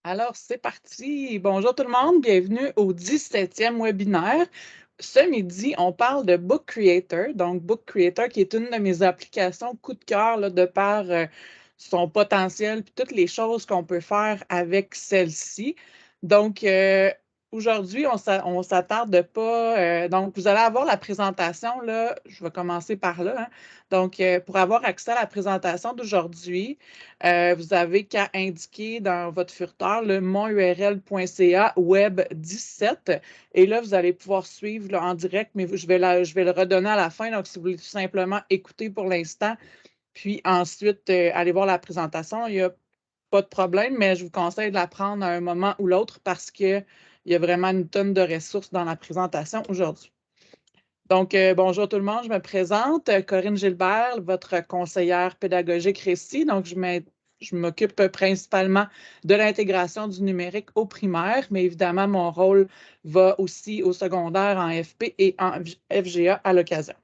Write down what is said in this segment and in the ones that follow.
Alors, c'est parti. Bonjour tout le monde, bienvenue au 17e webinaire. Ce midi, on parle de Book Creator. Donc, Book Creator qui est une de mes applications coup de cœur là, de par son potentiel et toutes les choses qu'on peut faire avec celle-ci. Donc, aujourd'hui, on ne s'attarde pas. Donc, vous allez avoir la présentation, là, je vais commencer par là. Hein. Donc, pour avoir accès à la présentation d'aujourd'hui, vous avez qu'à indiquer dans votre furteur le monurl.ca web 17 et là, vous allez pouvoir suivre là, en direct, mais je vais le redonner à la fin. Donc, si vous voulez tout simplement écouter pour l'instant, puis ensuite aller voir la présentation, il n'y a pas de problème, mais je vous conseille de la prendre à un moment ou l'autre parce qu'il y a vraiment une tonne de ressources dans la présentation aujourd'hui. Donc, bonjour tout le monde, je me présente, Corinne Gilbert, votre conseillère pédagogique récit. Donc, je m'occupe principalement de l'intégration du numérique au primaire, mais évidemment, mon rôle va aussi au secondaire en FP et en FGA à l'occasion.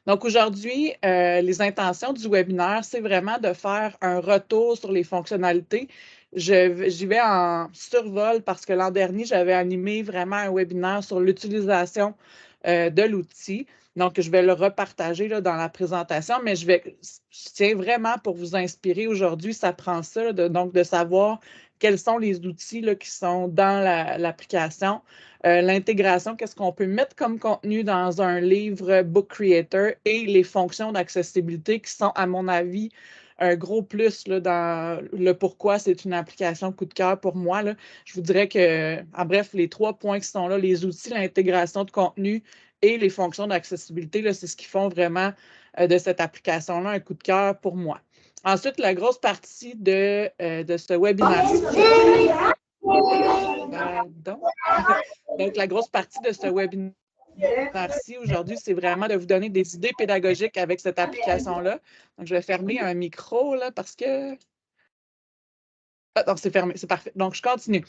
Donc, aujourd'hui, les intentions du webinaire, c'est vraiment de faire un retour sur les fonctionnalités. J'y vais en survol parce que l'an dernier, j'avais animé vraiment un webinaire sur l'utilisation de l'outil. Donc, je vais le repartager là, dans la présentation, mais je tiens vraiment pour vous inspirer aujourd'hui, ça prend ça, donc de savoir quels sont les outils là, qui sont dans l'application. L'intégration, qu'est-ce qu'on peut mettre comme contenu dans un livre Book Creator et les fonctions d'accessibilité qui sont, à mon avis, un gros plus là, dans le pourquoi c'est une application coup de cœur pour moi. Là. Je vous dirais que, en bref, les 3 points qui sont là, les outils, l'intégration de contenu et les fonctions d'accessibilité, c'est ce qui font vraiment de cette application-là un coup de cœur pour moi. Ensuite, la grosse partie de ce webinaire. Donc, la grosse partie de ce webinaire-ci aujourd'hui, c'est vraiment de vous donner des idées pédagogiques avec cette application-là. Donc, je vais fermer un micro là, parce que. Ah, non, c'est fermé, c'est parfait. Donc, je continue.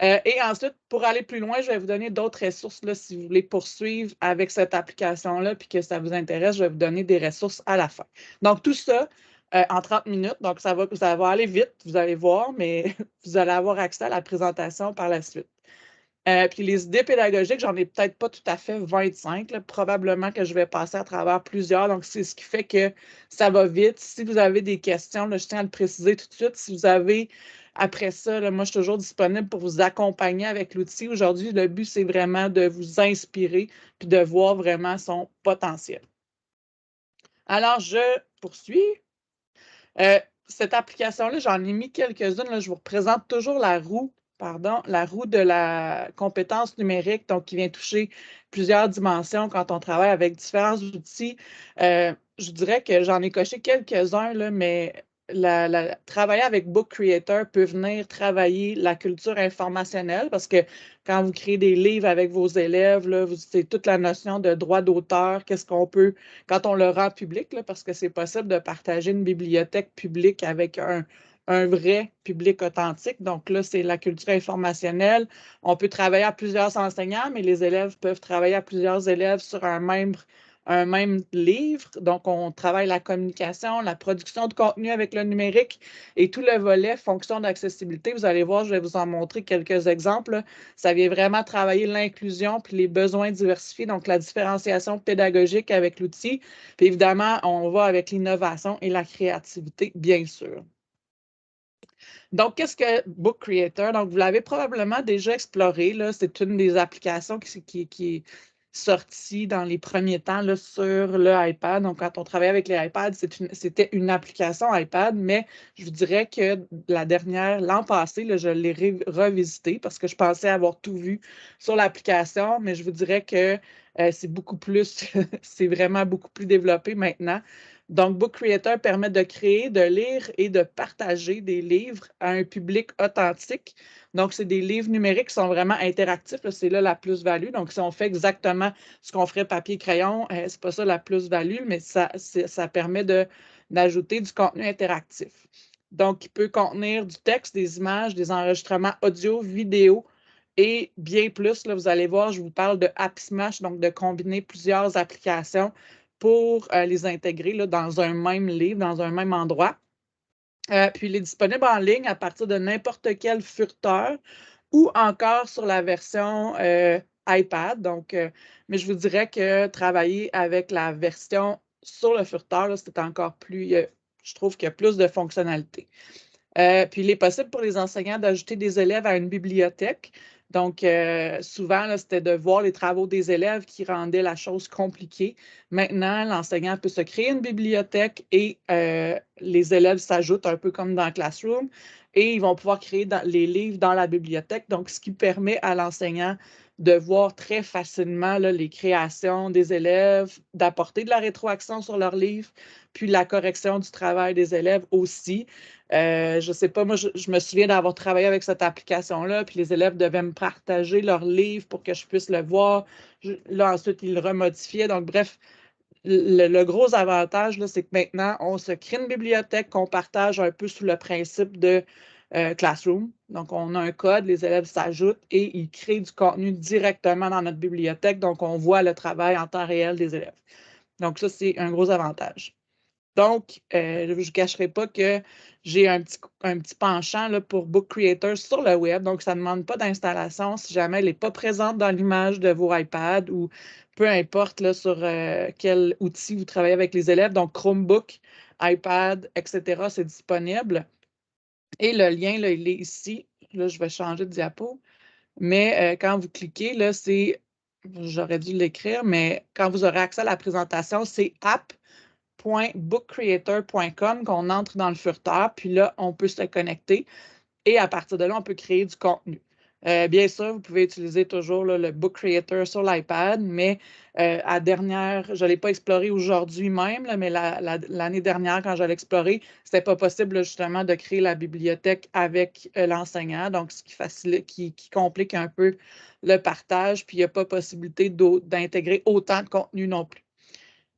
Et ensuite, pour aller plus loin, je vais vous donner d'autres ressources là, si vous voulez poursuivre avec cette application-là puis que ça vous intéresse, je vais vous donner des ressources à la fin. Donc, tout ça en 30 minutes. Donc, ça va aller vite, vous allez voir, mais vous allez avoir accès à la présentation par la suite. Puis les idées pédagogiques, j'en ai peut-être pas tout à fait 25. Là. Probablement que je vais passer à travers plusieurs. Donc, c'est ce qui fait que ça va vite. Si vous avez des questions, là, je tiens à le préciser tout de suite. Si vous avez, après ça, là, moi, je suis toujours disponible pour vous accompagner avec l'outil. Aujourd'hui, le but, c'est vraiment de vous inspirer puis de voir vraiment son potentiel. Alors, je poursuis. Cette application-là, j'en ai mis quelques-unes. Là, je vous représente toujours la roue de la compétence numérique, donc qui vient toucher plusieurs dimensions quand on travaille avec différents outils. Je dirais que j'en ai coché quelques-uns, là, mais travailler avec Book Creator peut venir travailler la culture informationnelle parce que quand vous créez des livres avec vos élèves, c'est toute la notion de droit d'auteur, qu'est-ce qu'on peut, quand on le rend public, là, parce que c'est possible de partager une bibliothèque publique avec un vrai public authentique. Donc là, c'est la culture informationnelle. On peut travailler à plusieurs enseignants, mais les élèves peuvent travailler à plusieurs élèves sur un même livre. Donc, on travaille la communication, la production de contenu avec le numérique et tout le volet fonction d'accessibilité. Vous allez voir, je vais vous en montrer quelques exemples. Ça vient vraiment travailler l'inclusion puis les besoins diversifiés, donc la différenciation pédagogique avec l'outil. Puis évidemment, on va avec l'innovation et la créativité, bien sûr. Donc, qu'est-ce que Book Creator? Donc, vous l'avez probablement déjà exploré. C'est une des applications qui est sortie dans les premiers temps là, sur le iPad. Donc, quand on travaillait avec les iPads, c'était une application iPad, mais je vous dirais que l'an passé, là, je l'ai revisité parce que je pensais avoir tout vu sur l'application, mais je vous dirais que c'est beaucoup plus, c'est vraiment beaucoup plus développé maintenant. Donc, Book Creator permet de créer, de lire et de partager des livres à un public authentique. Donc, c'est des livres numériques qui sont vraiment interactifs. C'est là la plus-value. Donc, si on fait exactement ce qu'on ferait papier-crayon, c'est pas ça la plus-value, mais ça permet d'ajouter du contenu interactif. Donc, il peut contenir du texte, des images, des enregistrements audio, vidéo et bien plus. Là, vous allez voir, je vous parle de App Smash, donc de combiner plusieurs applications pour les intégrer là, dans un même livre, dans un même endroit. Puis il est disponible en ligne à partir de n'importe quel furteur ou encore sur la version iPad. Donc, mais je vous dirais que travailler avec la version sur le furteur, c'est encore plus, je trouve qu'il y a plus de fonctionnalités. Puis il est possible pour les enseignants d'ajouter des élèves à une bibliothèque. Donc, souvent, c'était de voir les travaux des élèves qui rendaient la chose compliquée. Maintenant, l'enseignant peut se créer une bibliothèque et les élèves s'ajoutent un peu comme dans Classroom et ils vont pouvoir créer les livres dans la bibliothèque. Donc, ce qui permet à l'enseignant de voir très facilement là, les créations des élèves, d'apporter de la rétroaction sur leurs livres, puis la correction du travail des élèves aussi. Je ne sais pas, moi, je me souviens d'avoir travaillé avec cette application-là, puis les élèves devaient me partager leur livre pour que je puisse le voir. Là, ensuite, ils le remodifiaient. Donc, bref, le gros avantage, c'est que maintenant, on se crée une bibliothèque qu'on partage un peu sous le principe de Classroom. Donc, on a un code, les élèves s'ajoutent et ils créent du contenu directement dans notre bibliothèque. Donc, on voit le travail en temps réel des élèves. Donc, ça, c'est un gros avantage. Donc, je ne vous cacherai pas que j'ai un petit penchant là, pour Book Creator sur le web. Donc, ça ne demande pas d'installation si jamais elle n'est pas présente dans l'image de vos iPads ou peu importe là, sur quel outil vous travaillez avec les élèves. Donc, Chromebook, iPad, etc., c'est disponible. Et le lien, là, il est ici. Là, je vais changer de diapo. Mais quand vous cliquez, là, j'aurais dû l'écrire, mais quand vous aurez accès à la présentation, c'est app.bookcreator.com qu'on entre dans le furteur, puis là, on peut se connecter et à partir de là, on peut créer du contenu. Bien sûr, vous pouvez utiliser toujours là, le Book Creator sur l'iPad, mais je ne l'ai pas exploré aujourd'hui même, là, mais l'année dernière, quand je l'ai exploré, ce n'était pas possible là, justement de créer la bibliothèque avec l'enseignant, donc ce qui facilite, qui complique un peu le partage, puis il n'y a pas possibilité d'intégrer autant de contenu non plus.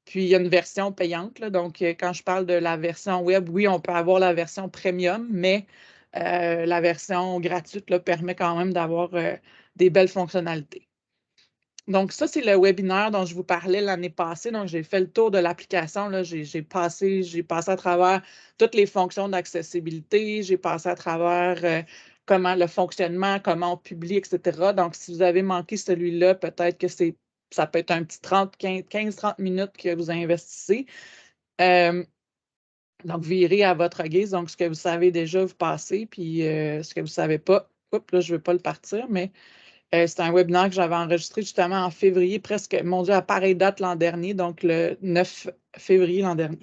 Puis, il y a une version payante. Là, donc, quand je parle de la version web, oui, on peut avoir la version premium, mais la version gratuite là, permet quand même d'avoir des belles fonctionnalités. Donc, ça, c'est le webinaire dont je vous parlais l'année passée. Donc, j'ai fait le tour de l'application. J'ai passé à travers toutes les fonctions d'accessibilité. J'ai passé à travers comment le fonctionnement, comment on publie, etc. Donc, si vous avez manqué celui-là, peut-être que ça peut être un petit 15-30 minutes que vous investissez. Donc, virez à votre guise. Donc, ce que vous savez déjà, vous passez. Puis, ce que vous ne savez pas, oups, là, je ne veux pas le partir, mais c'est un webinaire que j'avais enregistré justement en février, presque, mon Dieu, à pareille date l'an dernier, donc le 9 février l'an dernier.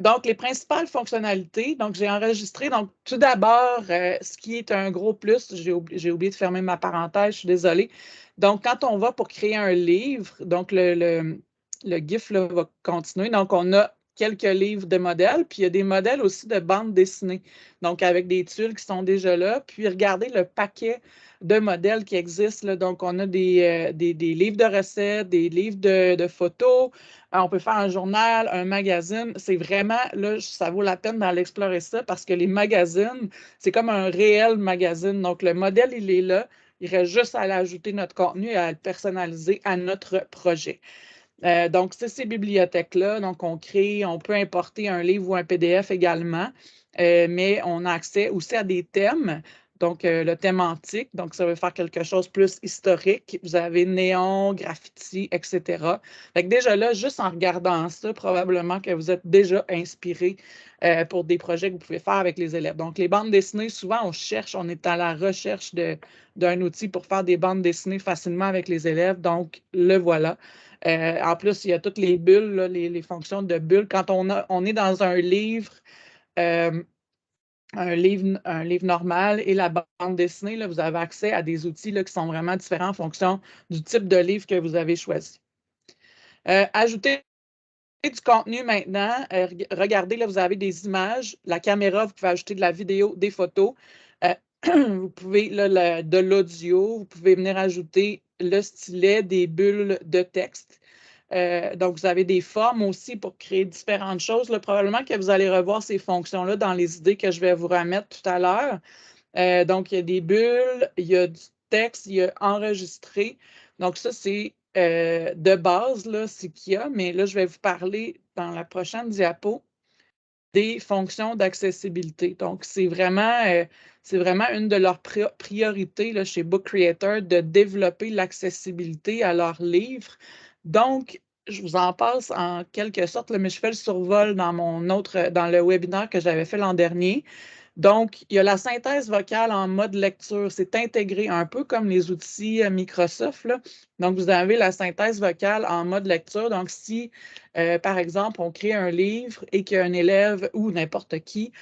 Donc, les principales fonctionnalités, donc j'ai enregistré, donc tout d'abord, ce qui est un gros plus, j'ai oublié de fermer ma parenthèse, je suis désolée. Donc, quand on va pour créer un livre, donc le GIF là, va continuer. Donc, on a quelques livres de modèles, puis il y a des modèles aussi de bandes dessinées, donc avec des tuiles qui sont déjà là. Puis, regardez le paquet de modèles qui existent. Là. Donc, on a des livres de recettes, des livres de photos. On peut faire un journal, un magazine. C'est vraiment, là, ça vaut la peine d'aller explorer ça parce que les magazines, c'est comme un réel magazine. Donc, le modèle, il est là. Il reste juste à ajouter notre contenu et à le personnaliser à notre projet. Donc, c'est ces bibliothèques-là. Donc, on peut importer un livre ou un PDF également, mais on a accès aussi à des thèmes. Donc, le thème antique, donc ça veut faire quelque chose de plus historique. Vous avez néon, graffiti, etc. Fait que déjà là, juste en regardant ça, probablement que vous êtes déjà inspiré pour des projets que vous pouvez faire avec les élèves. Donc, les bandes dessinées, souvent, on est à la recherche d'un outil pour faire des bandes dessinées facilement avec les élèves. Donc, le voilà. En plus, il y a toutes les bulles, là, les fonctions de bulles. Quand on est dans un livre normal et la bande dessinée, là, vous avez accès à des outils là, qui sont vraiment différents en fonction du type de livre que vous avez choisi. Ajouter du contenu maintenant. Regardez, là, vous avez des images, la caméra, vous pouvez ajouter de la vidéo, des photos. Vous pouvez, là, de l'audio, vous pouvez venir ajouter le stylet, des bulles de texte. Donc, vous avez des formes aussi pour créer différentes choses. Là, probablement que vous allez revoir ces fonctions-là dans les idées que je vais vous remettre tout à l'heure. Donc, il y a des bulles, il y a du texte, il y a enregistré. Donc, ça, c'est de base, là, c'est qu'il y a. Mais là, je vais vous parler dans la prochaine diapo des fonctions d'accessibilité. Donc, c'est vraiment une de leurs priorités là, chez Book Creator de développer l'accessibilité à leurs livres. Donc, je vous en passe en quelque sorte, là, mais je fais le survol dans dans le webinaire que j'avais fait l'an dernier. Donc, il y a la synthèse vocale en mode lecture. C'est intégré un peu comme les outils Microsoft, là. Donc, vous avez la synthèse vocale en mode lecture. Donc, si, par exemple, on crée un livre et qu'un élève ou n'importe qui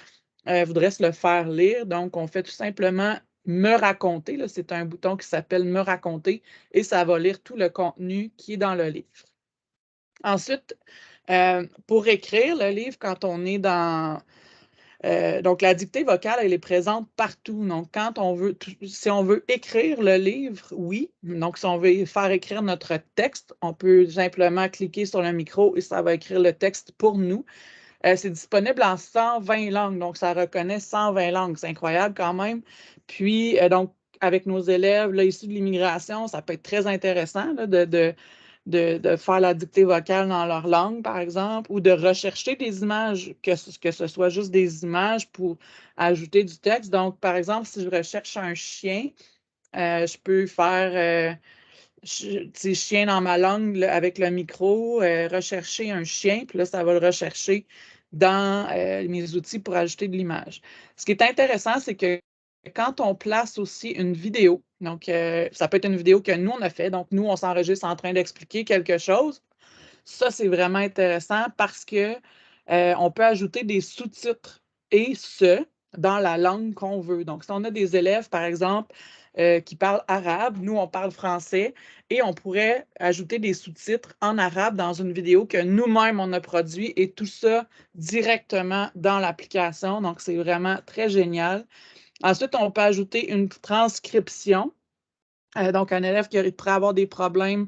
voudrait se le faire lire, donc on fait tout simplement me raconter. C'est un bouton qui s'appelle me raconter et ça va lire tout le contenu qui est dans le livre. Ensuite, pour écrire le livre, quand on est dans donc, la dictée vocale, elle est présente partout. Donc, si on veut écrire le livre, oui. Donc, si on veut faire écrire notre texte, on peut simplement cliquer sur le micro et ça va écrire le texte pour nous. C'est disponible en 120 langues, donc ça reconnaît 120 langues. C'est incroyable quand même. Puis, donc, avec nos élèves là, issus de l'immigration, ça peut être très intéressant là, de faire la dictée vocale dans leur langue, par exemple, ou de rechercher des images, que ce soit juste des images pour ajouter du texte. Donc, par exemple, si je recherche un chien, je peux faire chien dans ma langue là, avec le micro, rechercher un chien, puis là, ça va le rechercher dans mes outils pour ajouter de l'image. Ce qui est intéressant, c'est que quand on place aussi une vidéo, donc ça peut être une vidéo que nous, on a fait, donc nous, on s'enregistre en train d'expliquer quelque chose. Ça, c'est vraiment intéressant parce que on peut ajouter des sous-titres et ce, dans la langue qu'on veut. Donc, si on a des élèves, par exemple, qui parlent arabe, nous, on parle français, et on pourrait ajouter des sous-titres en arabe dans une vidéo que nous-mêmes, on a produit, et tout ça directement dans l'application. Donc, c'est vraiment très génial. Ensuite, on peut ajouter une transcription. Donc, un élève qui pourrait avoir des problèmes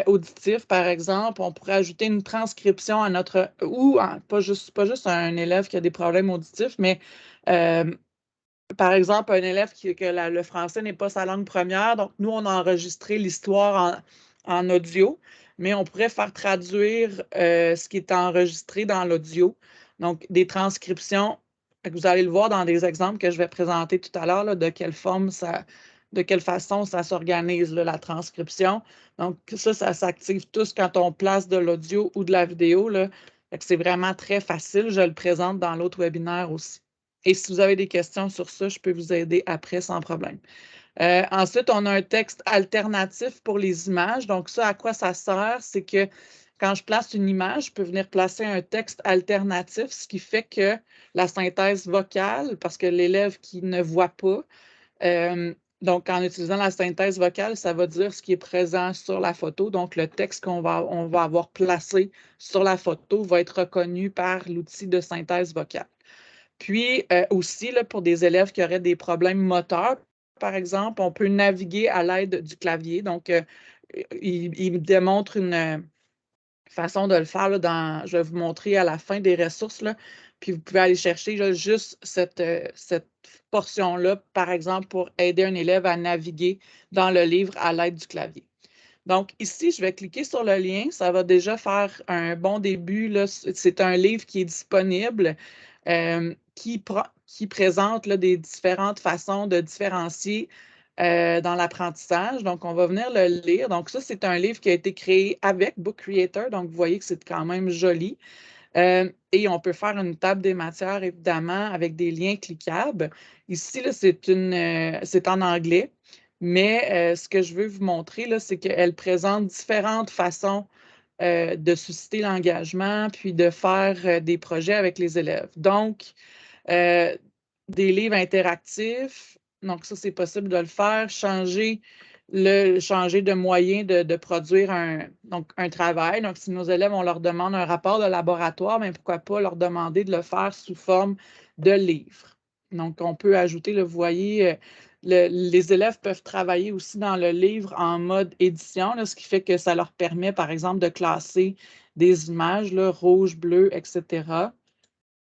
auditifs, par exemple, on pourrait ajouter une transcription à notre... pas juste un élève qui a des problèmes auditifs, mais par exemple, un élève que le français n'est pas sa langue première. Donc, nous, on a enregistré l'histoire en audio, mais on pourrait faire traduire ce qui est enregistré dans l'audio. Donc, des transcriptions. Vous allez le voir dans des exemples que je vais présenter tout à l'heure, de quelle façon ça s'organise, la transcription. Donc, ça s'active tous quand on place de l'audio ou de la vidéo, là. C'est vraiment très facile. Je le présente dans l'autre webinaire aussi. Et si vous avez des questions sur ça, je peux vous aider après sans problème. Ensuite, on a un texte alternatif pour les images. Donc, ça, à quoi ça sert? C'est que quand je place une image, je peux venir placer un texte alternatif, ce qui fait que la synthèse vocale, parce que l'élève qui ne voit pas, donc en utilisant la synthèse vocale, ça va dire ce qui est présent sur la photo. Donc, le texte on va avoir placé sur la photo va être reconnu par l'outil de synthèse vocale. Puis aussi, là, pour des élèves qui auraient des problèmes moteurs, par exemple, on peut naviguer à l'aide du clavier. Donc, il me démontre une façon de le faire. Là, je vais vous montrer à la fin des ressources. Là, puis vous pouvez aller chercher là, juste cette portion-là, par exemple, pour aider un élève à naviguer dans le livre à l'aide du clavier. Donc, ici, je vais cliquer sur le lien. Ça va déjà faire un bon début. Là. C'est un livre qui est disponible, qui présente là, des différentes façons de différencier dans l'apprentissage. Donc, on va venir le lire. Donc, ça, c'est un livre qui a été créé avec Book Creator. Donc, vous voyez que c'est quand même joli. Et on peut faire une table des matières, évidemment, avec des liens cliquables. Ici, là, c'est en anglais. Mais ce que je veux vous montrer, là, c'est qu'elle présente différentes façons de susciter l'engagement, puis de faire des projets avec les élèves. Donc, des livres interactifs, donc ça, c'est possible de le faire. Changer de moyen de produire un travail. Donc, si nos élèves, on leur demande un rapport de laboratoire, mais pourquoi pas leur demander de le faire sous forme de livre. Donc, on peut ajouter, vous voyez, les élèves peuvent travailler aussi dans le livre en mode édition, là, ce qui fait que ça leur permet, par exemple, de classer des images, là, rouge, bleu, etc.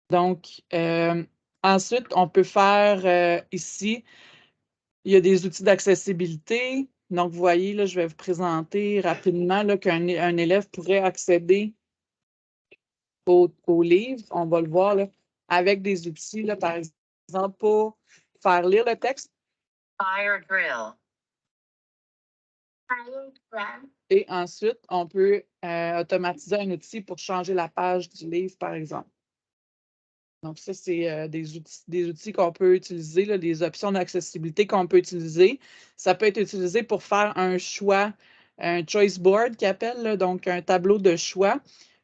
Donc, ensuite, on peut faire ici, il y a des outils d'accessibilité. Donc, vous voyez, là, je vais vous présenter rapidement qu'un élève pourrait accéder au livre, on va le voir là, avec des outils, là, par exemple, pour faire lire le texte. Fire drill. Fire drill. Et ensuite, on peut automatiser un outil pour changer la page du livre, par exemple. Donc, ça, c'est des outils qu'on peut utiliser, là, des options d'accessibilité qu'on peut utiliser. Ça peut être utilisé pour faire un choix, un choice board qu'ils appellent, là, donc un tableau de choix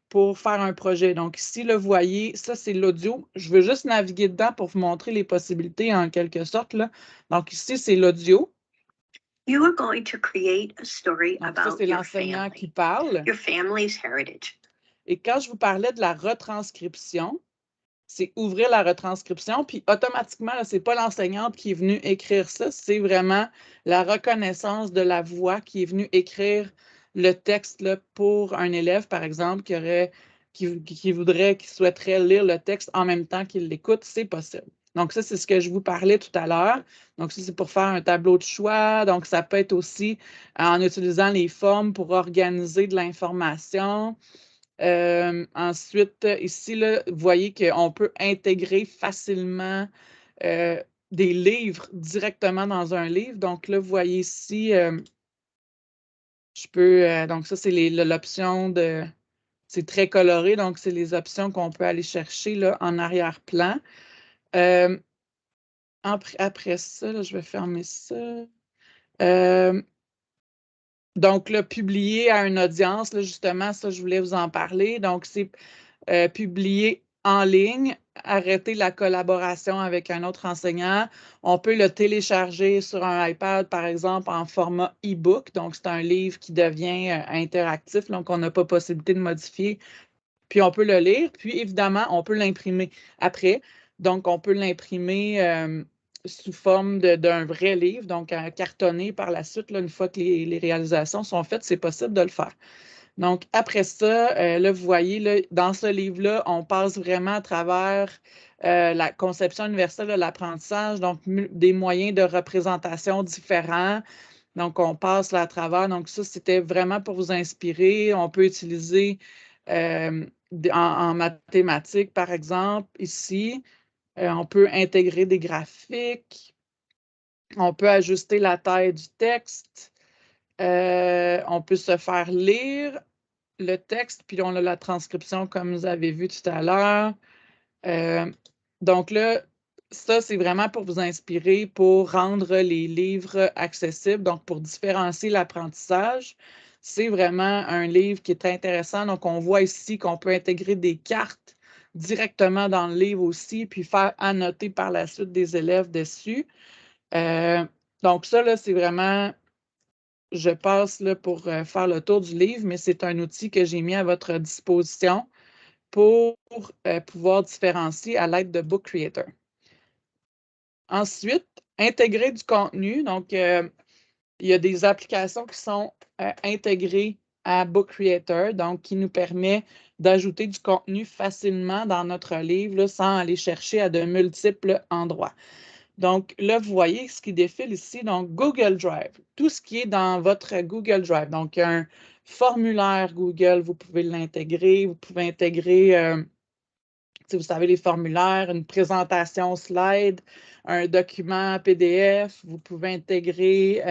pour faire un projet. Donc, ici, là, vous voyez, ça, c'est l'audio. Je veux juste naviguer dedans pour vous montrer les possibilités en quelque sorte, là. Donc, ici, c'est l'audio. You are going to create a story Donc, ça, about c'est your l'enseignant qui family, parle. your family's heritage. Et quand je vous parlais de la retranscription, c'est ouvrir la retranscription, puis automatiquement, ce n'est pas l'enseignante qui est venue écrire ça, c'est vraiment la reconnaissance de la voix qui est venue écrire le texte là, pour un élève, par exemple, qui voudrait, qui souhaiterait lire le texte en même temps qu'il l'écoute, c'est possible. Donc, ça, c'est ce que je vous parlais tout à l'heure. Donc, ça, c'est pour faire un tableau de choix. Donc, ça peut être aussi en utilisant les formes pour organiser de l'information. Ensuite, ici, là, vous voyez qu'on peut intégrer facilement des livres directement dans un livre. Donc là, vous voyez ici, je peux, donc ça, c'est l'option de, c'est très coloré, donc c'est les options qu'on peut aller chercher là, en arrière-plan. Après ça, là, je vais fermer ça. Donc, là, publier à une audience, là, justement, ça, je voulais vous en parler. Donc, c'est publier en ligne, arrêter la collaboration avec un autre enseignant. On peut le télécharger sur un iPad, par exemple, en format e-book. Donc, c'est un livre qui devient interactif, donc on n'a pas possibilité de modifier. Puis, on peut le lire. Puis, évidemment, on peut l'imprimer après. Donc, on peut l'imprimer sous forme d'un vrai livre, donc cartonné par la suite, là, une fois que les réalisations sont faites, c'est possible de le faire. Donc, après ça, là, vous voyez, là, dans ce livre-là, on passe vraiment à travers la conception universelle de l'apprentissage, donc des moyens de représentation différents. Donc, on passe là à travers. Donc, ça, c'était vraiment pour vous inspirer. On peut utiliser en mathématiques, par exemple, ici. On peut intégrer des graphiques. On peut ajuster la taille du texte. On peut se faire lire le texte, puis on a la transcription comme vous avez vu tout à l'heure. Donc là, ça, c'est vraiment pour vous inspirer, pour rendre les livres accessibles, donc pour différencier l'apprentissage. C'est vraiment un livre qui est intéressant. Donc, on voit ici qu'on peut intégrer des cartes directement dans le livre aussi, puis faire annoter par la suite des élèves dessus. Donc, ça, là, c'est vraiment, je passe là, pour faire le tour du livre, mais c'est un outil que j'ai mis à votre disposition pour pouvoir différencier à l'aide de Book Creator. Ensuite, intégrer du contenu. Donc, il y a des applications qui sont intégrées à Book Creator, donc qui nous permet d'ajouter du contenu facilement dans notre livre là, sans aller chercher à de multiples endroits. Donc, là, vous voyez ce qui défile ici. Donc, Google Drive, tout ce qui est dans votre Google Drive. Donc, un formulaire Google, vous pouvez l'intégrer. Vous pouvez intégrer, vous savez, les formulaires, une présentation slide, un document PDF. Vous pouvez intégrer,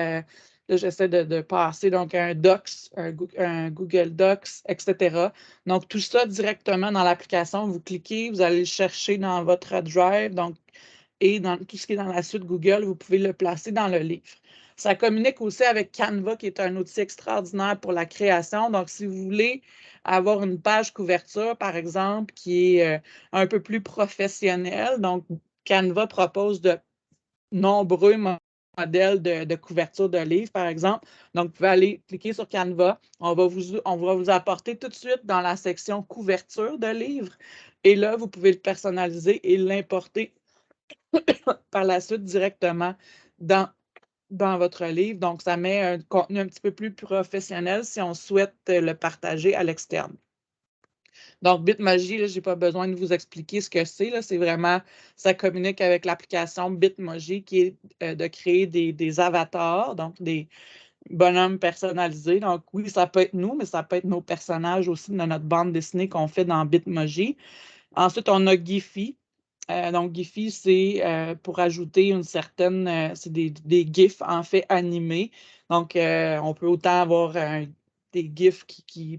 là, j'essaie de passer, donc un Docs, un Google Docs, etc. Donc, tout ça directement dans l'application. Vous cliquez, vous allez le chercher dans votre Drive. Donc, et dans tout ce qui est dans la suite Google, vous pouvez le placer dans le livre. Ça communique aussi avec Canva, qui est un outil extraordinaire pour la création. Donc, si vous voulez avoir une page couverture, par exemple, qui est un peu plus professionnelle, donc Canva propose de nombreux modèles de couverture de livres, par exemple. Donc, vous pouvez aller cliquer sur Canva. On va vous apporter tout de suite dans la section couverture de livres. Et là, vous pouvez le personnaliser et l'importer par la suite directement dans votre livre. Donc, ça met un contenu un petit peu plus professionnel si on souhaite le partager à l'externe. Donc, Bitmoji, je n'ai pas besoin de vous expliquer ce que c'est. C'est vraiment, ça communique avec l'application Bitmoji qui est de créer des avatars, donc bonhomme personnalisé. Donc, oui, ça peut être nous, mais ça peut être nos personnages aussi de notre bande dessinée qu'on fait dans Bitmoji. Ensuite, on a Giphy. Donc, Giphy, c'est pour ajouter une certaine... c'est des GIFs, en fait, animés. Donc, on peut autant avoir des GIFs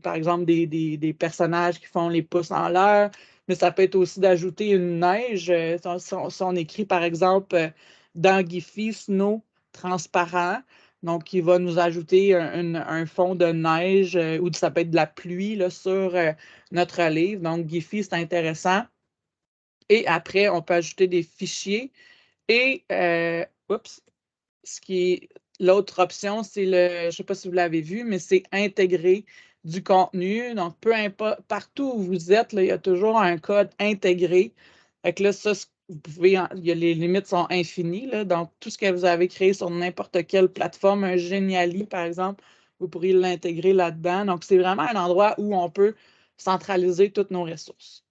par exemple, des personnages qui font les pouces en l'air, mais ça peut être aussi d'ajouter une neige. Si on écrit, par exemple, dans Giphy, Snow transparent, donc il va nous ajouter un fond de neige ou ça peut être de la pluie là, sur notre livre. Donc, Giphy, c'est intéressant. Et après, on peut ajouter des fichiers. Et, oups, l'autre option, c'est je ne sais pas si vous l'avez vu, mais c'est intégrer du contenu. Donc, peu importe, partout où vous êtes, là, il y a toujours un code intégré. Fait que là, ça, vous pouvez, les limites sont infinies. Là, donc, tout ce que vous avez créé sur n'importe quelle plateforme, un Geniali, par exemple, vous pourriez l'intégrer là-dedans. Donc, c'est vraiment un endroit où on peut centraliser toutes nos ressources.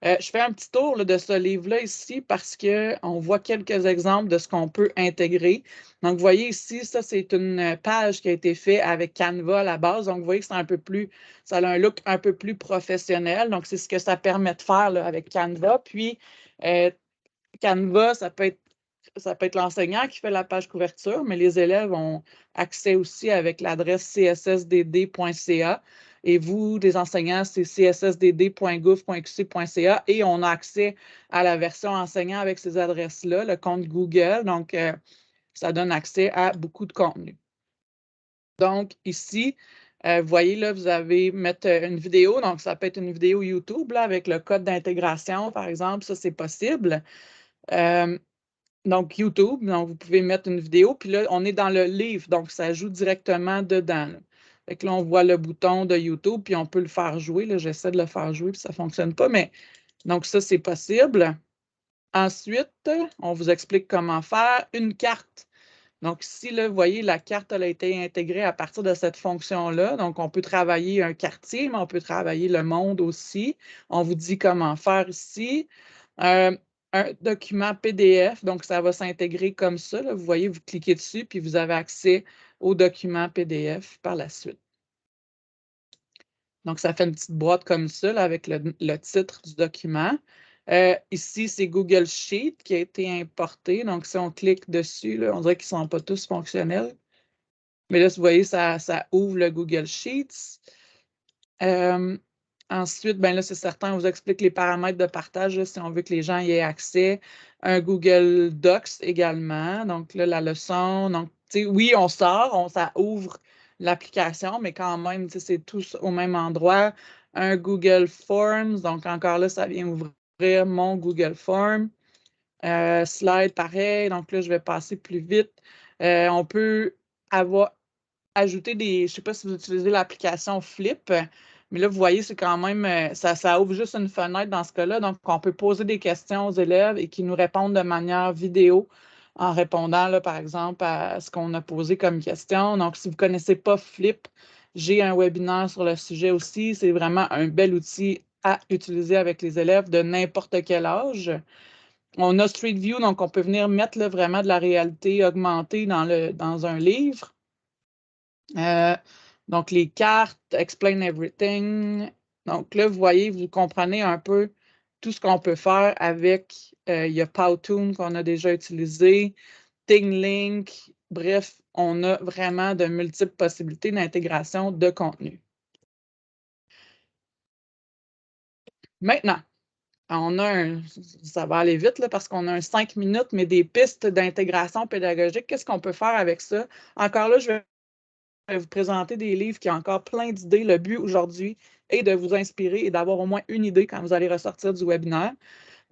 Je fais un petit tour là, de ce livre-là ici parce qu'on voit quelques exemples de ce qu'on peut intégrer. Donc, vous voyez ici, ça, c'est une page qui a été faite avec Canva à la base. Donc, vous voyez que c'est un peu plus, ça a un look un peu plus professionnel. Donc, c'est ce que ça permet de faire là, avec Canva. Puis, Canva, ça peut être l'enseignant qui fait la page couverture, mais les élèves ont accès aussi avec l'adresse cssdd.ca. Et vous, des enseignants, c'est cssdd.gouv.qc.ca et on a accès à la version enseignant avec ces adresses-là, le compte Google. Donc, ça donne accès à beaucoup de contenu. Donc, ici, vous voyez, là, vous avez mettre une vidéo. Donc, ça peut être une vidéo YouTube là, avec le code d'intégration, par exemple. Ça, c'est possible. Donc, YouTube, donc vous pouvez mettre une vidéo, puis là, on est dans le livre, donc ça joue directement dedans. Là. Fait que là, on voit le bouton de YouTube, puis on peut le faire jouer. Là, j'essaie de le faire jouer, puis ça ne fonctionne pas, mais donc ça, c'est possible. Ensuite, on vous explique comment faire une carte. Donc, ici, là, vous voyez, la carte elle a été intégrée à partir de cette fonction-là. Donc, on peut travailler un quartier, mais on peut travailler le monde aussi. On vous dit comment faire ici. Un document PDF, donc ça va s'intégrer comme ça. Là. Vous voyez, vous cliquez dessus, puis vous avez accès au document PDF par la suite. Donc, ça fait une petite boîte comme ça, là, avec le titre du document. Ici, c'est Google Sheet qui a été importé. Donc, si on clique dessus, là, on dirait qu'ils ne sont pas tous fonctionnels. Mais là, vous voyez, ça ouvre le Google Sheets. Ensuite, ben là, c'est certain, on vous explique les paramètres de partage là, si on veut que les gens y aient accès. Un Google Docs également. Donc là, la leçon. Donc, oui, on sort, ça ouvre l'application, mais quand même, c'est tous au même endroit. Un Google Forms. Donc, encore là, ça vient ouvrir mon Google Form. Slide, pareil. Donc là, je vais passer plus vite. On peut ajouter je ne sais pas si vous utilisez l'application Flip, mais là, vous voyez, c'est quand même, ça ouvre juste une fenêtre dans ce cas-là. Donc, on peut poser des questions aux élèves et qu'ils nous répondent de manière vidéo en répondant, là, par exemple, à ce qu'on a posé comme question. Donc, si vous ne connaissez pas Flip, j'ai un webinaire sur le sujet aussi. C'est vraiment un bel outil à utiliser avec les élèves de n'importe quel âge. On a Street View, donc on peut venir mettre là, vraiment de la réalité augmentée dans un livre. Donc, les cartes, Explain Everything. Donc, là, vous voyez, vous comprenez un peu tout ce qu'on peut faire avec, il y a Powtoon qu'on a déjà utilisé, ThingLink. Bref, on a vraiment de multiples possibilités d'intégration de contenu. Maintenant, ça va aller vite là, parce qu'on a un 5 minutes, mais des pistes d'intégration pédagogique. Qu'est-ce qu'on peut faire avec ça? Encore là, je vais vous présenter des livres qui ont encore plein d'idées. Le but aujourd'hui est de vous inspirer et d'avoir au moins une idée quand vous allez ressortir du webinaire.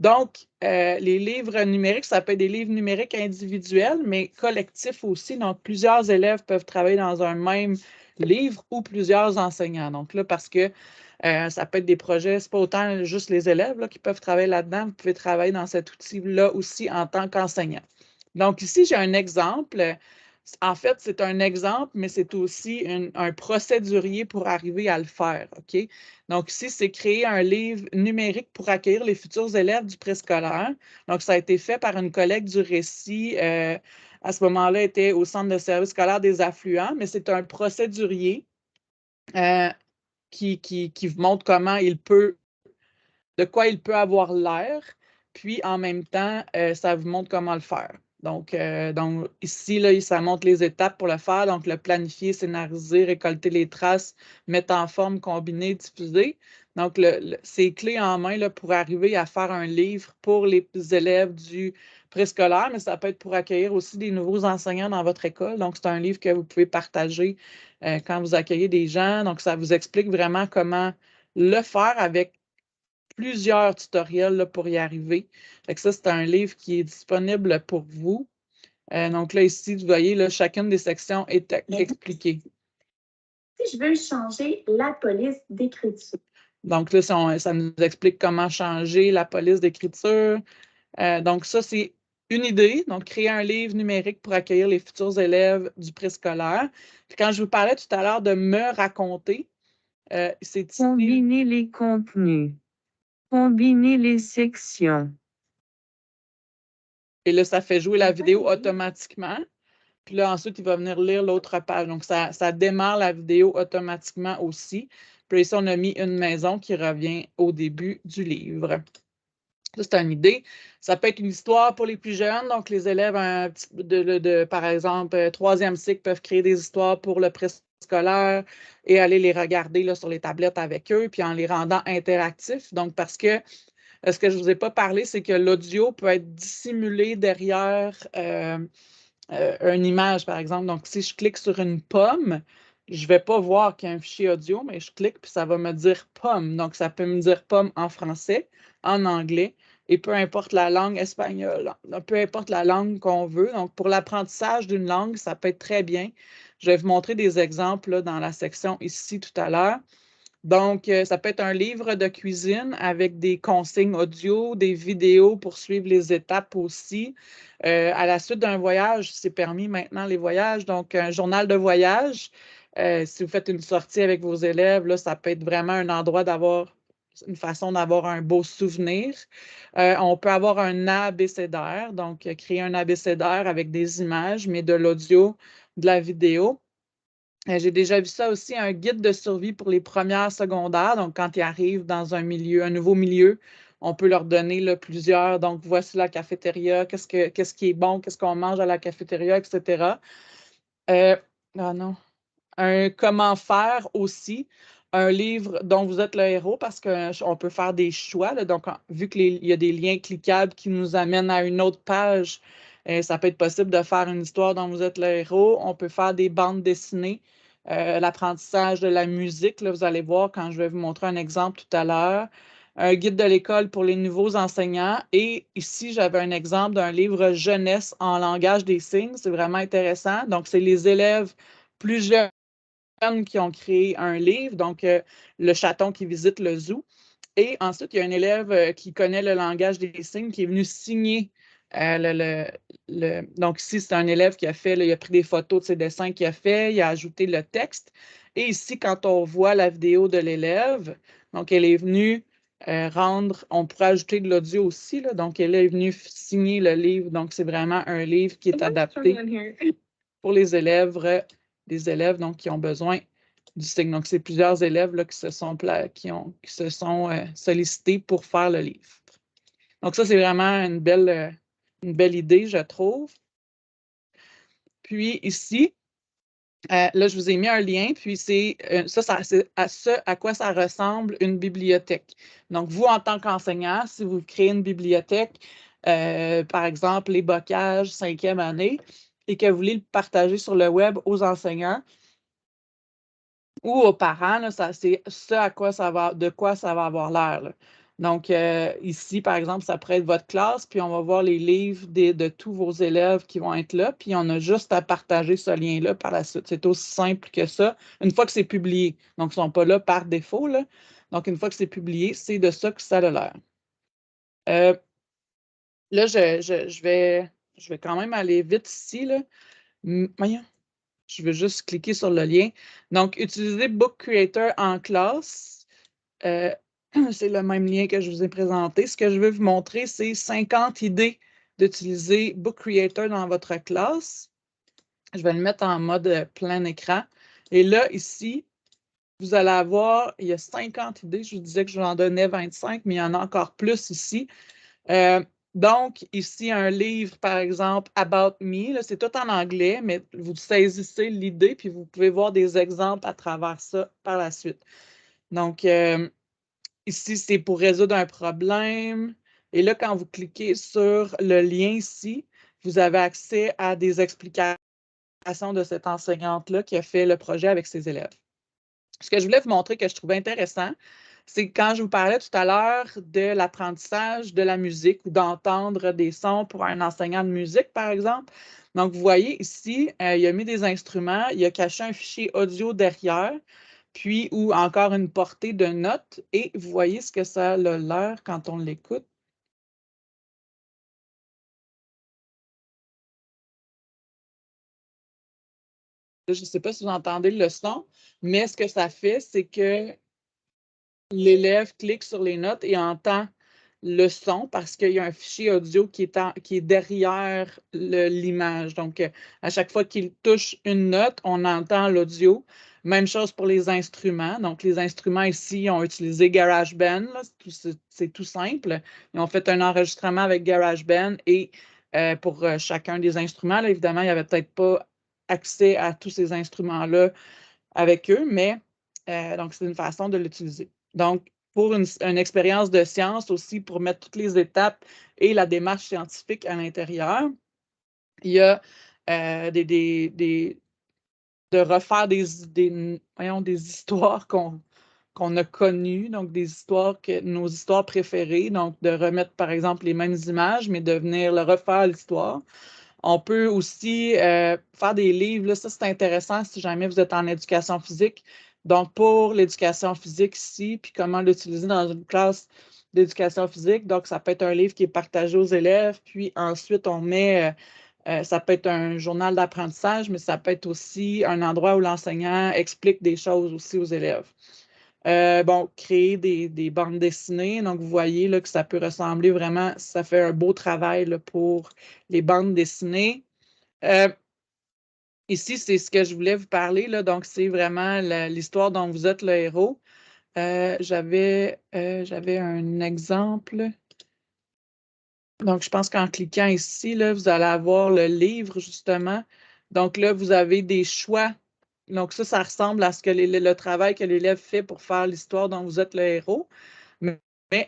Donc, les livres numériques, ça peut être des livres numériques individuels, mais collectifs aussi. Donc, plusieurs élèves peuvent travailler dans un même livre ou plusieurs enseignants. Donc là, parce que ça peut être des projets, ce n'est pas autant juste les élèves là, qui peuvent travailler là-dedans. Vous pouvez travailler dans cet outil-là aussi en tant qu'enseignant. Donc, ici, j'ai un exemple. En fait, c'est un exemple, mais c'est aussi un procédurier pour arriver à le faire. OK? Donc, ici, c'est créer un livre numérique pour accueillir les futurs élèves du préscolaire. Donc, ça a été fait par une collègue du récit, à ce moment-là, était au Centre de service scolaire des affluents, mais c'est un procédurier qui vous montre comment de quoi il peut avoir l'air, puis en même temps, ça vous montre comment le faire. Donc ici, là, ça montre les étapes pour le faire. Donc, le planifier, scénariser, récolter les traces, mettre en forme, combiner, diffuser. Donc, c'est clé en main là, pour arriver à faire un livre pour les élèves du préscolaire, mais ça peut être pour accueillir aussi des nouveaux enseignants dans votre école. Donc, c'est un livre que vous pouvez partager quand vous accueillez des gens. Donc, ça vous explique vraiment comment le faire avec plusieurs tutoriels là, pour y arriver. Fait que ça, c'est un livre qui est disponible pour vous. Donc là, ici, vous voyez, là, chacune des sections est expliquée. Si je veux changer la police d'écriture. Donc là, ça nous explique comment changer la police d'écriture. Donc ça, c'est une idée. Donc, créer un livre numérique pour accueillir les futurs élèves du préscolaire. Puis quand je vous parlais tout à l'heure de me raconter, c'est combiner les contenus. Combiner les sections. Et là, ça fait jouer la vidéo automatiquement. Puis là, ensuite, il va venir lire l'autre page. Donc, ça démarre la vidéo automatiquement aussi. Puis ici, on a mis une maison qui revient au début du livre. Ça, c'est une idée. Ça peut être une histoire pour les plus jeunes. Donc, les élèves, par exemple, troisième cycle, peuvent créer des histoires pour le préscolaire et aller les regarder là, sur les tablettes avec eux, puis en les rendant interactifs. Donc, parce que ce que je ne vous ai pas parlé, c'est que l'audio peut être dissimulé derrière une image, par exemple. Donc, si je clique sur une pomme, je ne vais pas voir qu'il y a un fichier audio, mais je clique, puis ça va me dire pomme. Donc, ça peut me dire pomme en français, en anglais, et peu importe la langue espagnole, peu importe la langue qu'on veut. Donc, pour l'apprentissage d'une langue, ça peut être très bien. Je vais vous montrer des exemples là, dans la section ici tout à l'heure. Donc, ça peut être un livre de cuisine avec des consignes audio, des vidéos pour suivre les étapes aussi. À la suite d'un voyage, c'est permis maintenant les voyages. Donc, un journal de voyage. Si vous faites une sortie avec vos élèves, là, ça peut être vraiment un endroit d'avoir une façon d'avoir un beau souvenir. On peut avoir un abécédaire, donc créer un abécédaire avec des images, mais de l'audio, de la vidéo. J'ai déjà vu ça aussi, un guide de survie pour les premières secondaires. Donc, quand ils arrivent dans un nouveau milieu, on peut leur donner là, plusieurs. Donc, voici la cafétéria, qu'est-ce qui est bon, qu'est-ce qu'on mange à la cafétéria, etc. Non. Un comment faire aussi, un livre dont vous êtes le héros parce qu'on peut faire des choix. Là, donc, vu qu'il y a des liens cliquables qui nous amènent à une autre page, ça peut être possible de faire une histoire dont vous êtes le héros. On peut faire des bandes dessinées, l'apprentissage de la musique. Là, vous allez voir quand je vais vous montrer un exemple tout à l'heure. Un guide de l'école pour les nouveaux enseignants. Et ici, j'avais un exemple d'un livre jeunesse en langage des signes. C'est vraiment intéressant. Donc, c'est les élèves plus jeunes qui ont créé un livre, donc le chaton qui visite le zoo. Et ensuite, il y a un élève qui connaît le langage des signes qui est venu signer donc ici, c'est un élève qui a fait, là, il a pris des photos de ses dessins qu'il a fait, il a ajouté le texte. Et ici, quand on voit la vidéo de l'élève, donc elle est venue on pourrait ajouter de l'audio aussi, là, donc elle est venue signer le livre. Donc, c'est vraiment un livre qui est adapté pour les élèves donc, qui ont besoin du signe. Donc, c'est plusieurs élèves là, qui se sont sollicités pour faire le livre. Donc, ça, c'est vraiment une belle idée, je trouve. Puis ici, là, je vous ai mis un lien, puis c'est à quoi ça ressemble une bibliothèque. Donc, vous, en tant qu'enseignant, si vous créez une bibliothèque, par exemple, les bocages 5e année, et que vous voulez le partager sur le web aux enseignants ou aux parents, là, c'est de quoi ça va avoir l'air. Donc, ici, par exemple, ça pourrait être votre classe, puis on va voir les livres de tous vos élèves qui vont être là, puis on a juste à partager ce lien-là par la suite. C'est aussi simple que ça, une fois que c'est publié. Donc, ils ne sont pas là par défaut, là. Donc, une fois que c'est publié, c'est de ça que ça a l'air. Là, je vais quand même aller vite ici, là. Voyons. Je veux juste cliquer sur le lien. Donc, utiliser Book Creator en classe. C'est le même lien que je vous ai présenté. Ce que je veux vous montrer, c'est 50 idées d'utiliser Book Creator dans votre classe. Je vais le mettre en mode plein écran. Et là, ici, vous allez avoir, il y a 50 idées. Je vous disais que je vous en donnais 25, mais il y en a encore plus ici. Donc, ici, un livre, par exemple, About Me, c'est tout en anglais, mais vous saisissez l'idée, puis vous pouvez voir des exemples à travers ça par la suite. Donc, ici, c'est pour résoudre un problème. Et là, quand vous cliquez sur le lien ici, vous avez accès à des explications de cette enseignante-là qui a fait le projet avec ses élèves. Ce que je voulais vous montrer que je trouvais intéressant, c'est quand je vous parlais tout à l'heure de l'apprentissage de la musique ou d'entendre des sons pour un enseignant de musique, par exemple. Donc, vous voyez ici, il a mis des instruments, il a caché un fichier audio derrière, puis ou encore une portée de notes, et vous voyez ce que ça a l'air quand on l'écoute. Je ne sais pas si vous entendez le son, mais ce que ça fait, c'est que l'élève clique sur les notes et entend le son parce qu'il y a un fichier audio qui est derrière l'image. Donc, à chaque fois qu'il touche une note, on entend l'audio. Même chose pour les instruments. Donc, les instruments ici ont utilisé GarageBand. C'est tout simple. Ils ont fait un enregistrement avec GarageBand et pour chacun des instruments, là, évidemment, il n'y avait peut-être pas accès à tous ces instruments-là avec eux, mais donc, c'est une façon de l'utiliser. Donc, pour une expérience de science aussi, pour mettre toutes les étapes et la démarche scientifique à l'intérieur, il y a de refaire des histoires qu'on a connues, donc des histoires, nos histoires préférées, donc de remettre, par exemple, les mêmes images, mais de venir le refaire l'histoire. On peut aussi faire des livres. Là, ça, c'est intéressant si jamais vous êtes en éducation physique. Donc, pour l'éducation physique ici, puis comment l'utiliser dans une classe d'éducation physique. Donc, ça peut être un livre qui est partagé aux élèves, puis ensuite, on met, ça peut être un journal d'apprentissage, mais ça peut être aussi un endroit où l'enseignant explique des choses aussi aux élèves. Bon, créer des bandes dessinées. Donc, vous voyez là, que ça peut ressembler vraiment, ça fait un beau travail là, pour les bandes dessinées. Ici, c'est ce que je voulais vous parler. Là, donc, c'est vraiment l'histoire dont vous êtes le héros. J'avais un exemple. Donc, je pense qu'en cliquant ici, là, vous allez avoir le livre, justement. Donc, là, vous avez des choix. Donc, ça ressemble à ce que le travail que l'élève fait pour faire l'histoire dont vous êtes le héros. Mais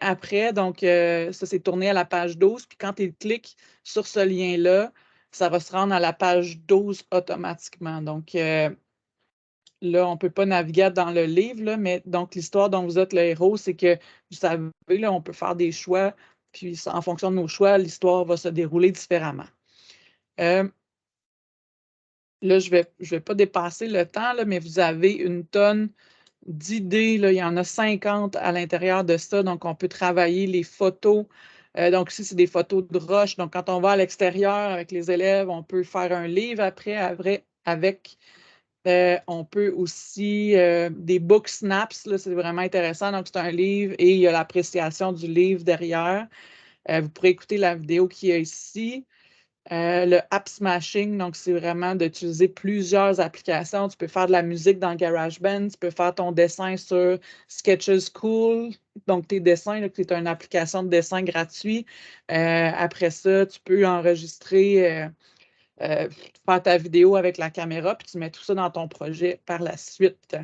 après, donc, ça, c'est tourné à la page 12. Puis quand il clique sur ce lien-là, ça va se rendre à la page 12 automatiquement. Donc, là, on ne peut pas naviguer dans le livre, là, mais donc, l'histoire dont vous êtes le héros, c'est que, vous savez, là, on peut faire des choix. Puis, en fonction de nos choix, l'histoire va se dérouler différemment. Là, je vais pas dépasser le temps, là, mais vous avez une tonne d'idées. Il y en a 50 à l'intérieur de ça. Donc, on peut travailler les photos. Donc, ici, c'est des photos de roches. Donc, quand on va à l'extérieur avec les élèves, on peut faire un livre après avec. On peut aussi des book snaps. C'est vraiment intéressant. Donc, c'est un livre et il y a l'appréciation du livre derrière. Vous pourrez écouter la vidéo qui est ici. Le app smashing, donc c'est vraiment d'utiliser plusieurs applications. Tu peux faire de la musique dans GarageBand, tu peux faire ton dessin sur Sketches Cool, donc tes dessins, c'est une application de dessin gratuit. Après ça, tu peux enregistrer, faire ta vidéo avec la caméra, puis tu mets tout ça dans ton projet par la suite.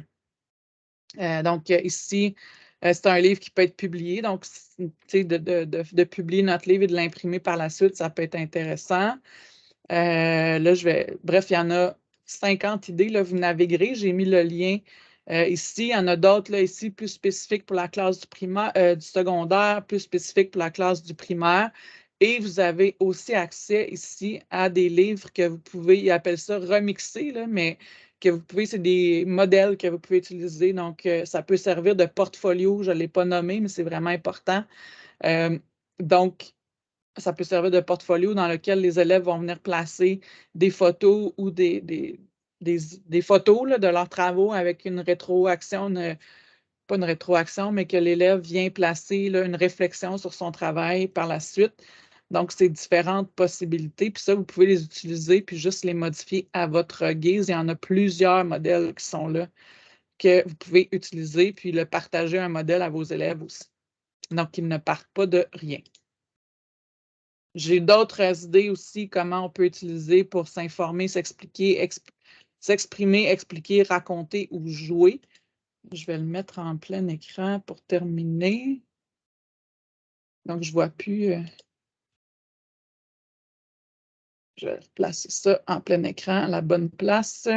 Donc ici, c'est un livre qui peut être publié. Donc, de publier notre livre et de l'imprimer par la suite, ça peut être intéressant. Là, bref, il y en a 50 idées. Là, vous naviguerez. J'ai mis le lien ici. Il y en a d'autres là, ici, plus spécifiques pour la classe du secondaire, plus spécifiques pour la classe du primaire. Et vous avez aussi accès ici à des livres que vous pouvez, ils appellent ça remixer, là, mais que vous pouvez, c'est des modèles que vous pouvez utiliser. Donc, ça peut servir de portfolio. Je ne l'ai pas nommé, mais c'est vraiment important. Donc, ça peut servir de portfolio dans lequel les élèves vont venir placer des photos ou des photos là, de leurs travaux avec une rétroaction, pas une rétroaction, mais que l'élève vient placer là, une réflexion sur son travail par la suite. Donc, c'est différentes possibilités. Puis ça, vous pouvez les utiliser puis juste les modifier à votre guise. Il y en a plusieurs modèles qui sont là que vous pouvez utiliser puis le partager un modèle à vos élèves aussi. Donc, ils ne partent pas de rien. J'ai d'autres idées aussi, comment on peut utiliser pour s'informer, s'expliquer, s'exprimer, expliquer, raconter ou jouer. Je vais le mettre en plein écran pour terminer. Donc, je ne vois plus. Je vais placer ça en plein écran, à la bonne place.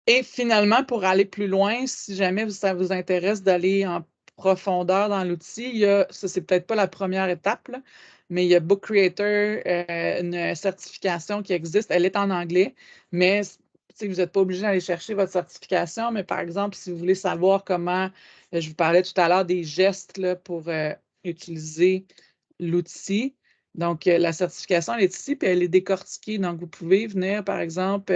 Et finalement, pour aller plus loin, si jamais ça vous intéresse d'aller en profondeur dans l'outil, ça, c'est peut-être pas la première étape, là, mais il y a Book Creator, une certification qui existe. Elle est en anglais, mais vous n'êtes pas obligé d'aller chercher votre certification. Mais par exemple, si vous voulez savoir comment, je vous parlais tout à l'heure des gestes là, pour utiliser l'outil. Donc, la certification, elle est ici, puis elle est décortiquée. Donc, vous pouvez venir, par exemple,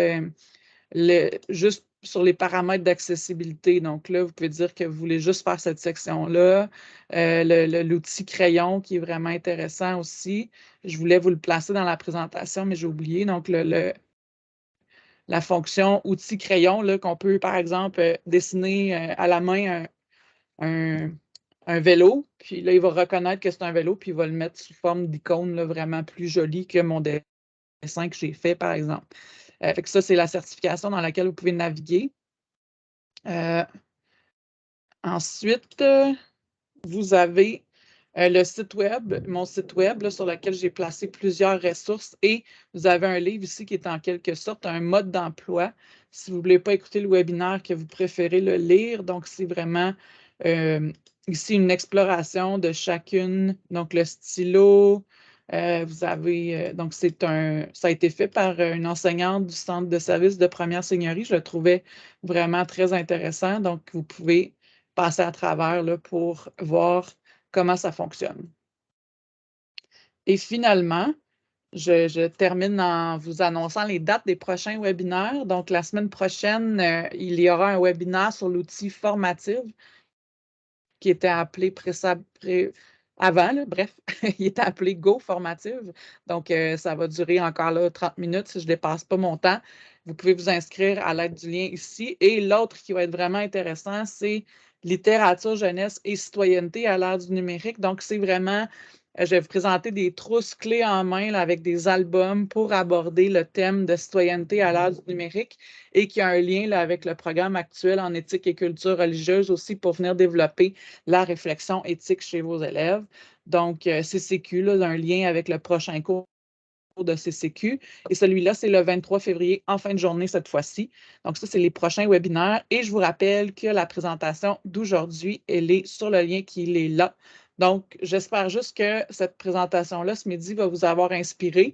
juste sur les paramètres d'accessibilité. Donc là, vous pouvez dire que vous voulez juste faire cette section-là. L'outil crayon qui est vraiment intéressant aussi. Je voulais vous le placer dans la présentation, mais j'ai oublié. Donc, la fonction outil crayon, qu'on peut, par exemple, dessiner à la main un vélo. Puis là, il va reconnaître que c'est un vélo, puis il va le mettre sous forme d'icône vraiment plus jolie que mon dessin que j'ai fait, par exemple. Fait que ça, c'est la certification dans laquelle vous pouvez naviguer. Ensuite, vous avez le site web, mon site web sur lequel j'ai placé plusieurs ressources et vous avez un livre ici qui est en quelque sorte un mode d'emploi. Si vous ne voulez pas écouter le webinaire, que vous préférez le lire, donc c'est vraiment ici une exploration de chacune, donc le stylo. Vous avez, donc ça a été fait par une enseignante du centre de services de première seigneurie. Je le trouvais vraiment très intéressant. Donc, vous pouvez passer à travers là, pour voir comment ça fonctionne. Et finalement, je termine en vous annonçant les dates des prochains webinaires. Donc, la semaine prochaine, il y aura un webinaire sur l'outil Formative qui était appelé avant, là, bref, il était appelé Go Formative. Donc, ça va durer encore là 30 minutes si je ne dépasse pas mon temps. Vous pouvez vous inscrire à l'aide du lien ici. Et l'autre qui va être vraiment intéressant, c'est littérature, jeunesse et citoyenneté à l'ère du numérique. Donc, c'est vraiment, je vais vous présenter des trousses clés en main là, avec des albums pour aborder le thème de citoyenneté à l'ère du numérique et qui a un lien là, avec le programme actuel en éthique et culture religieuse aussi pour venir développer la réflexion éthique chez vos élèves. Donc, CCQ, là, un lien avec le prochain cours de CCQ. Et celui-là, c'est le 23 février, en fin de journée cette fois-ci. Donc, ça, c'est les prochains webinaires. Et je vous rappelle que la présentation d'aujourd'hui, elle est sur le lien qui est là. Donc, j'espère juste que cette présentation-là, ce midi, va vous avoir inspiré.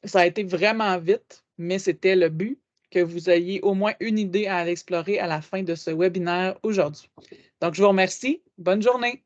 Ça a été vraiment vite, mais c'était le but que vous ayez au moins une idée à aller explorer à la fin de ce webinaire aujourd'hui. Donc, je vous remercie. Bonne journée.